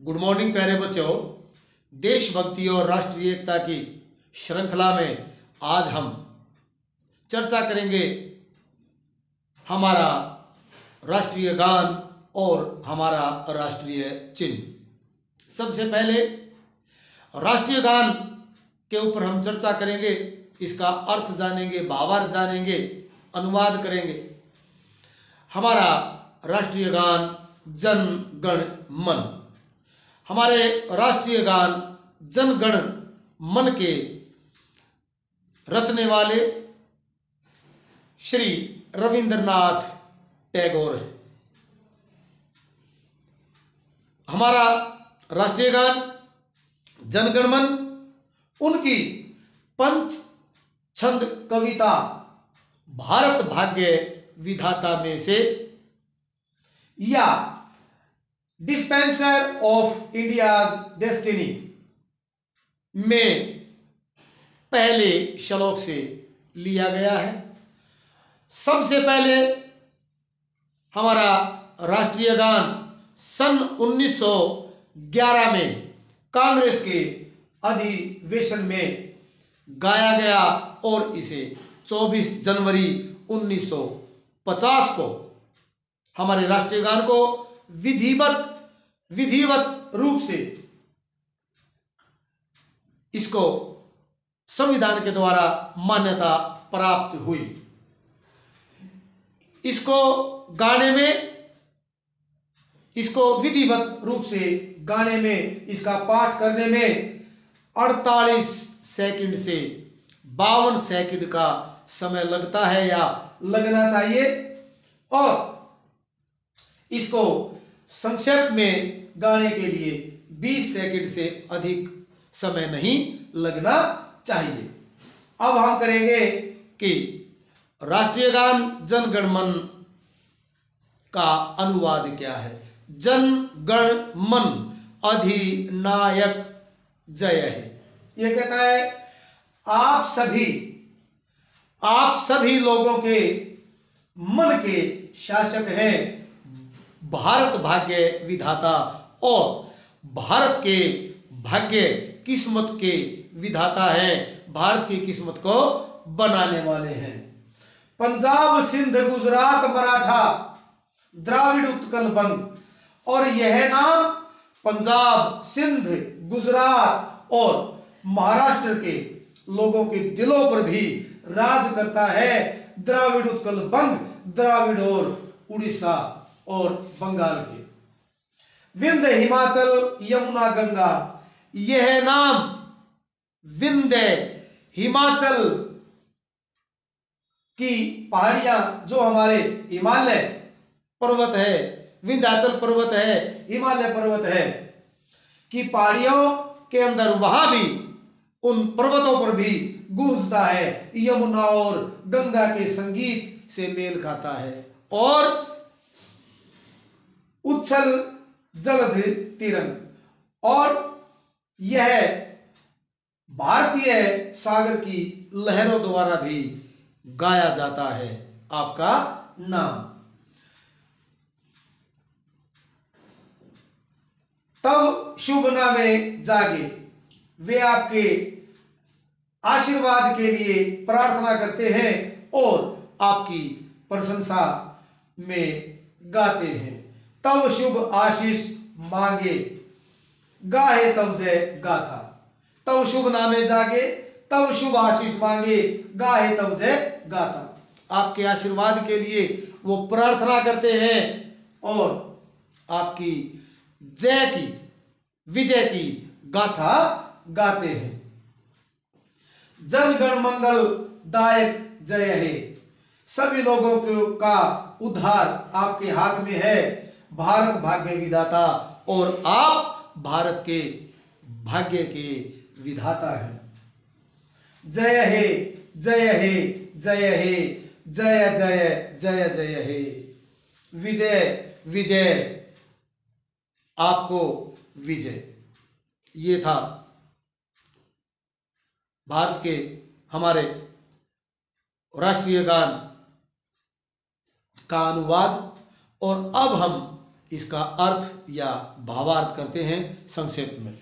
Good morning प्यारे बच्चों। देशभक्ति और राष्ट्रीय एकता की श्रृंखला में आज हम चर्चा करेंगे हमारा राष्ट्रीय गान और हमारा राष्ट्रीय चिन्ह। सबसे पहले राष्ट्रीय गान के ऊपर हम चर्चा करेंगे, इसका अर्थ जानेंगे, भावार्थ जानेंगे, अनुवाद करेंगे। हमारा राष्ट्रीय गान जन गण मन। हमारे राष्ट्रीय गान जन गण मन के रचने वाले श्री रविंद्रनाथ टैगोर हैं। हमारा राष्ट्रीय गान जन गण मन उनकी पंच छंद कविता भारत भाग्य विधाता में से या डिस्पेंसर ऑफ इंडियाज डेस्टिनी में पहले श्लोक से लिया गया है। सबसे पहले हमारा राष्ट्रीय गान सन 1911 में कांग्रेस के अधिवेशन में गाया गया और इसे 24 जनवरी 1950 को हमारे राष्ट्रीय गान को विधिवत रूप से इसको संविधान के द्वारा मान्यता प्राप्त हुई। इसको गाने में, इसको विधिवत रूप से गाने में, इसका पाठ करने में 48 सेकंड से 52 सेकंड का समय लगता है या लगना चाहिए और इसको संक्षेप में गाने के लिए 20 सेकंड से अधिक समय नहीं लगना चाहिए। अब हम करेंगे कि राष्ट्रीय गान जन गण मन का अनुवाद क्या है। जन गण मन अधिनायक जय है। यह कहता है आप सभी लोगों के मन के शासक हैं, भारत भाग्य विधाता और भारत के भाग्य किस्मत के विधाता हैं, भारत की किस्मत को बनाने वाले हैं। पंजाब सिंध गुजरात मराठा द्राविड़ उत्कल बंग। और यह नाम पंजाब सिंध गुजरात और महाराष्ट्र के लोगों के दिलों पर भी राज करता है। द्राविड़ उत्कल बंग, द्राविड़ और उड़ीसा और बंगाल के, विंध्य हिमाचल यमुना गंगा। यह नाम विंध्य हिमाचल की पहाड़ियां, जो हमारे हिमालय पर्वत है, विंध्याचल पर्वत है, हिमालय पर्वत है कि पहाड़ियों के अंदर वहां भी उन पर्वतों पर भी गूंजता है, यमुना और गंगा के संगीत से मेल खाता है। और उच्छल जलध तिरंग, और यह भारतीय सागर की लहरों द्वारा भी गाया जाता है आपका नाम। तब शुभ नामे जागे, वे आपके आशीर्वाद के लिए प्रार्थना करते हैं और आपकी प्रशंसा में गाते हैं। तब शुभ आशीष मांगे, गाहे तब जय गाथा। तब शुभ नामे जागे, तब शुभ आशीष मांगे, गाहे तब जय गाथा। आपके आशीर्वाद के लिए वो प्रार्थना करते हैं और आपकी जय की, विजय की गाथा गाते हैं। जन गण मंगल दायक जय है। सभी लोगों का उद्धार आपके हाथ में है, भारत भाग्य विधाता, और आप भारत के भाग्य के विधाता हैं। जय हे जय हे जय हे जय जय जय जय हे। विजय विजय, आपको विजय। ये था भारत के हमारे राष्ट्रीय गान का अनुवाद। और अब हम इसका अर्थ या भावार्थ करते हैं संक्षेप में।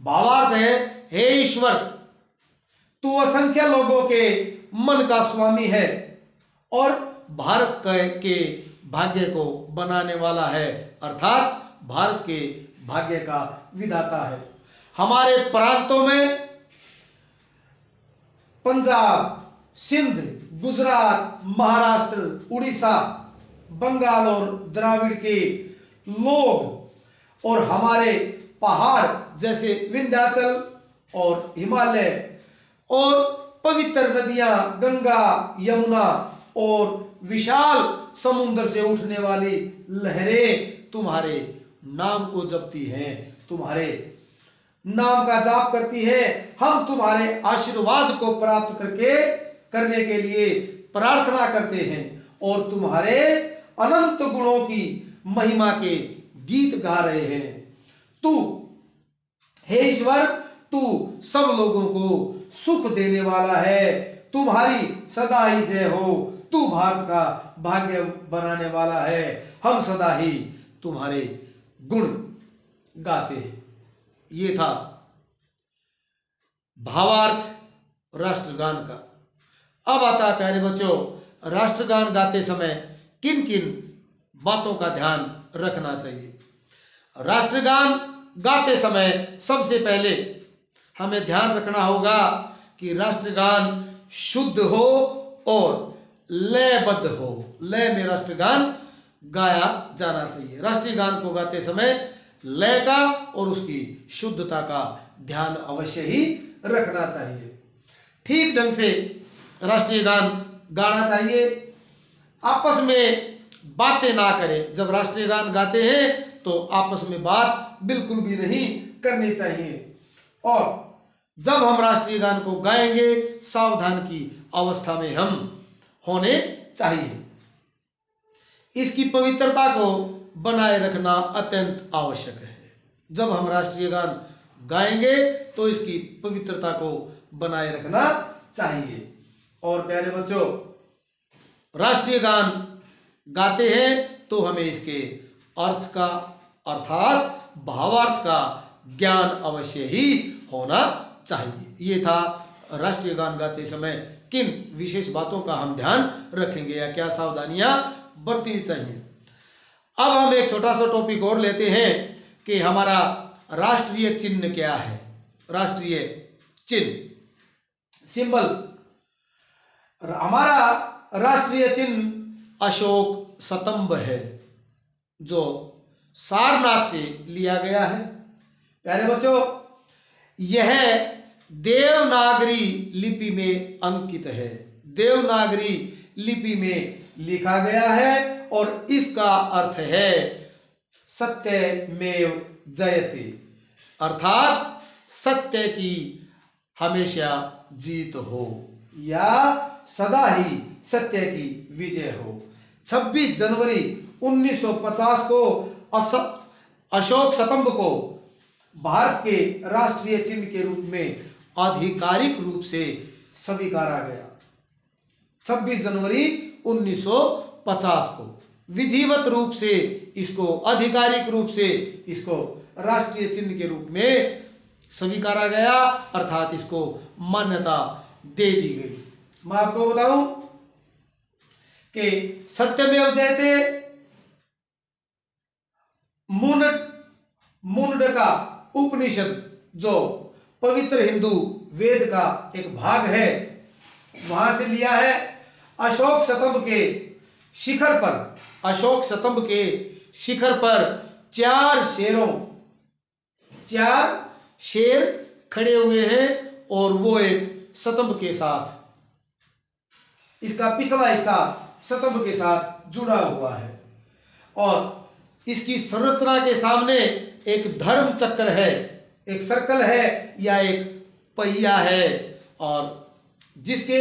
भावार्थ है, हे ईश्वर, तू असंख्य लोगों के मन का स्वामी है और भारत के भाग्य को बनाने वाला है, अर्थात भारत के भाग्य का विधाता है। हमारे प्रांतों में पंजाब, सिंध, गुजरात, महाराष्ट्र, उड़ीसा, बंगाल और द्राविड़ के लोग और हमारे पहाड़ जैसे विंध्याचल और हिमालय और पवित्र नदियां गंगा, यमुना और विशाल समुद्र से उठने वाली लहरें तुम्हारे नाम को जपती हैं, तुम्हारे नाम का जाप करती है। हम तुम्हारे आशीर्वाद को प्राप्त करने के लिए प्रार्थना करते हैं और तुम्हारे अनंत गुणों की महिमा के गीत गा रहे हैं। तू, हे ईश्वर, तू सब लोगों को सुख देने वाला है, तुम्हारी सदा ही जय हो। तू भारत का भाग्य बनाने वाला है, हम सदा ही तुम्हारे गुण गाते हैं। ये था भावार्थ राष्ट्रगान का। अब आता है प्यारे बच्चों, राष्ट्रगान गाते समय किन किन बातों का ध्यान रखना चाहिए। राष्ट्रगान गाते समय सबसे पहले हमें ध्यान रखना होगा कि राष्ट्रगान शुद्ध हो और लयबद्ध हो। लय में राष्ट्रगान गाया जाना चाहिए। राष्ट्रीय गान को गाते समय लय का और उसकी शुद्धता का ध्यान अवश्य ही रखना चाहिए। ठीक ढंग से राष्ट्रीय गान गाना चाहिए। आपस में बातें ना करें। जब राष्ट्रीय गान गाते हैं तो आपस में बात बिल्कुल भी नहीं करनी चाहिए। और जब हम राष्ट्रीय गान को गाएंगे, सावधान की अवस्था में हम होने चाहिए। इसकी पवित्रता को बनाए रखना अत्यंत आवश्यक है। जब हम राष्ट्रीय गान गाएंगे तो इसकी पवित्रता को बनाए रखना चाहिए। और प्यारे बच्चों, राष्ट्रीय गान गाते हैं तो हमें इसके अर्थ का अर्थात भावार्थ का ज्ञान अवश्य ही होना चाहिए। ये था राष्ट्रीय गान गाते समय किन विशेष बातों का हम ध्यान रखेंगे या क्या सावधानियां बरतनी चाहिए। अब हम एक छोटा सा टॉपिक और लेते हैं कि हमारा राष्ट्रीय चिन्ह क्या है। राष्ट्रीय चिन्ह, सिंबल। हमारा राष्ट्रीय चिन्ह अशोक स्तंभ है, जो सारनाथ से लिया गया है। प्यारे बच्चों, यह देवनागरी लिपि में अंकित है। देवनागरी लिपि में लिखा गया है और इसका अर्थ है सत्यमेव जयते, अर्थात सत्य की हमेशा जीत हो या सदा ही सत्य की विजय हो। 26 जनवरी 1950 को अशोक स्तंभ को भारत के राष्ट्रीय चिन्ह के रूप में आधिकारिक रूप से स्वीकारा गया। 26 जनवरी 1950 को विधिवत रूप से इसको आधिकारिक रूप से इसको राष्ट्रीय चिन्ह के रूप में स्वीकारा गया, अर्थात इसको मान्यता दे दी गई। मैं आपको बताऊं कि सत्यमेव जयते मुंडका उपनिषद, जो पवित्र हिंदू वेद का एक भाग है, वहां से लिया है। अशोक स्तंभ के शिखर पर, अशोक स्तंभ के शिखर पर 4 शेर खड़े हुए हैं और वो एक स्तंभ के साथ, इसका पिछला हिस्सा स्तंभ के साथ जुड़ा हुआ है और इसकी संरचना के सामने एक धर्म चक्र है, एक सर्कल है या एक पहिया है और जिसके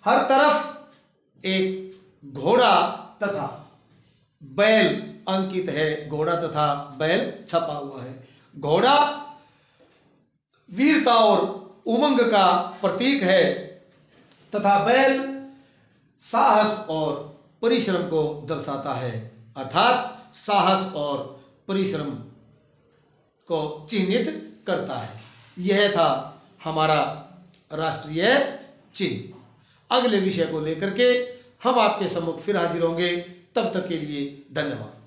हर तरफ एक घोड़ा तथा बैल अंकित है। घोड़ा तथा बैल छपा हुआ है। घोड़ा वीरता और उमंग का प्रतीक है तथा बैल साहस और परिश्रम को दर्शाता है। अर्थात साहस और परिश्रम को चिन्हित करता है। यह था हमारा राष्ट्रीय चिन्ह। अगले विषय को लेकर के हम आपके सम्मुख फिर हाजिर होंगे। तब तक के लिए धन्यवाद।